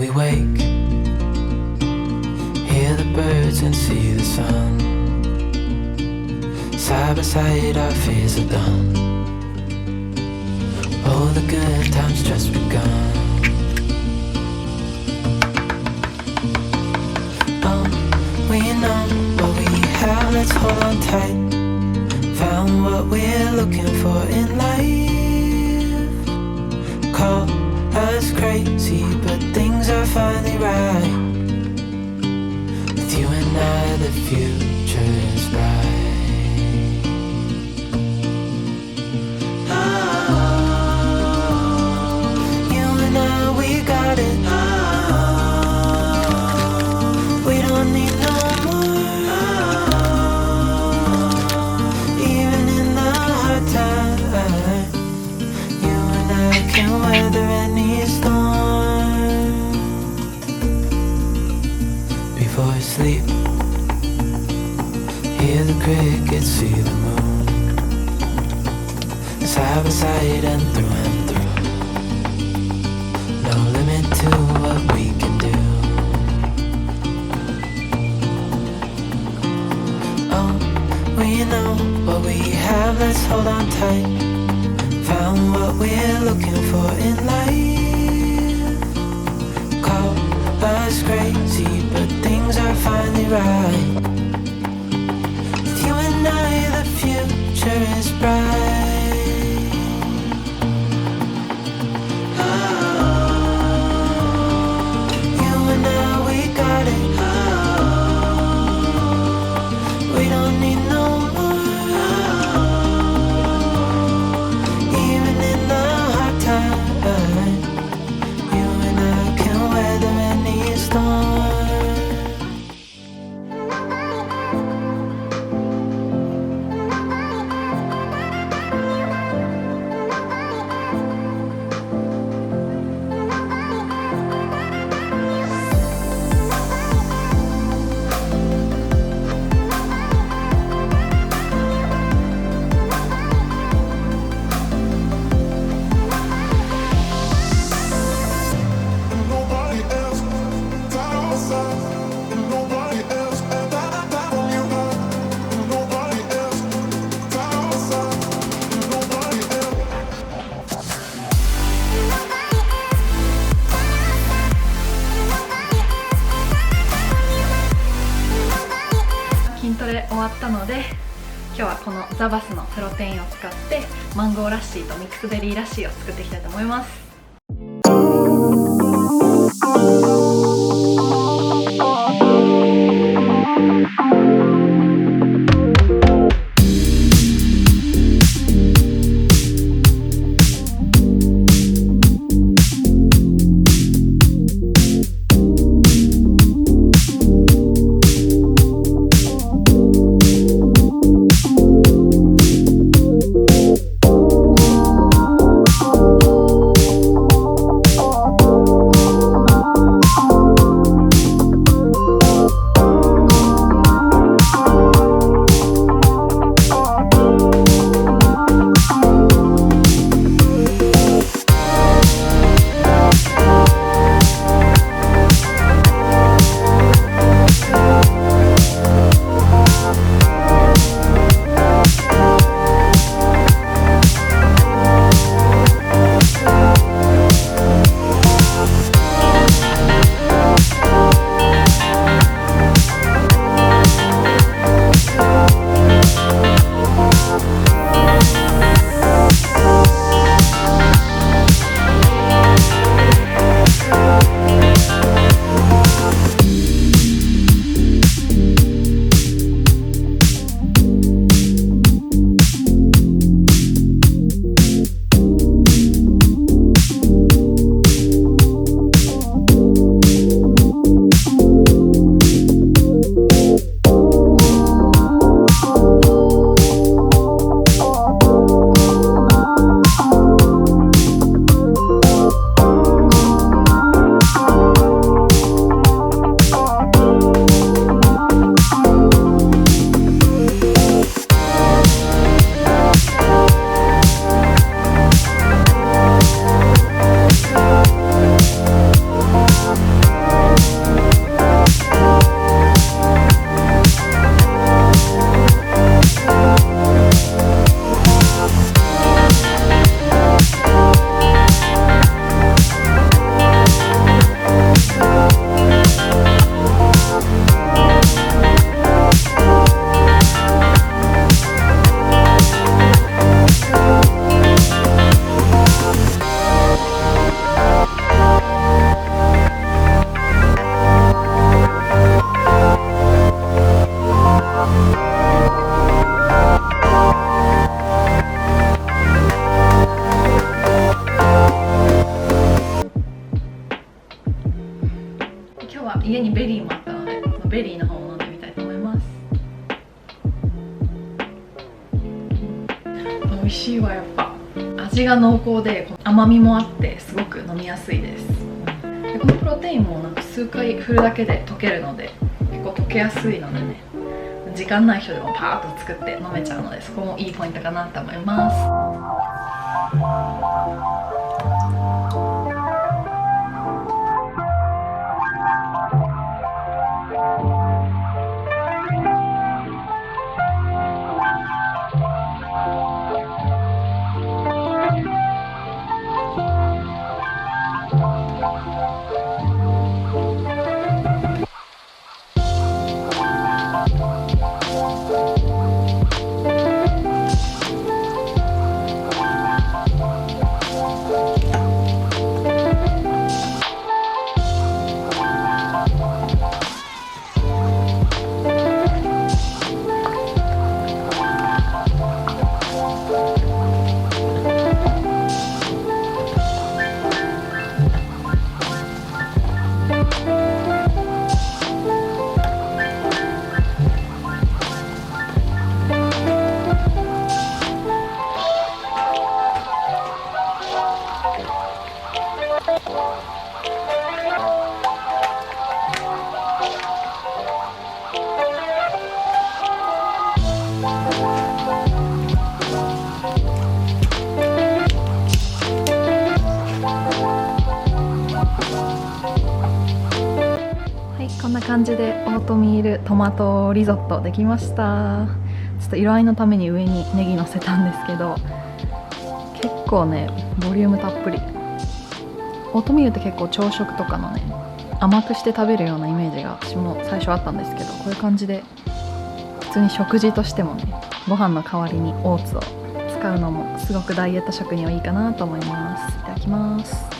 we wake, hear the birds and see the sun. Side by side our fears are done. All the good times just begun. We know what we have, let's hold on tight. Found what we're looking for in life. Call us crazy, but things are finally right. With you and I, the future is bright. You and I, we got it. We don't need no weather any storm. Before I sleep, hear the crickets, see the moon. Side by side and through. No limit to what we can do. Oh, we know what we have, let's hold on tight. Found what we're looking for in life. Call us crazy, but things are finally right. With you and I, the future is bright. You and I, we got it. We don't need no more.筋トレ終わったので、今日はこのザバスのプロテインを使ってマンゴーラッシーとミックスベリーラッシーを作っていきたいと思います。今日は家にベリーもあったのでベリーの方を飲んでみたいと思います。美味しいわ。やっぱ味が濃厚で甘みもあってすごく飲みやすいです。でこのプロテインもなんか数回振るだけで溶けるので結構溶けやすいのでね、時間ない人でもパーッと作って飲めちゃうので、そこもいいポイントかなと思います。こんな感じでオートミールトマトリゾットできました。ちょっと色合いのために上にネギのせたんですけど、結構ねボリュームたっぷり。オートミールって結構朝食とかのね甘くして食べるようなイメージが私も最初あったんですけど、こういう感じで普通に食事としてもねご飯の代わりにオーツを使うのもすごくダイエット食にはいいかなと思います。いただきます。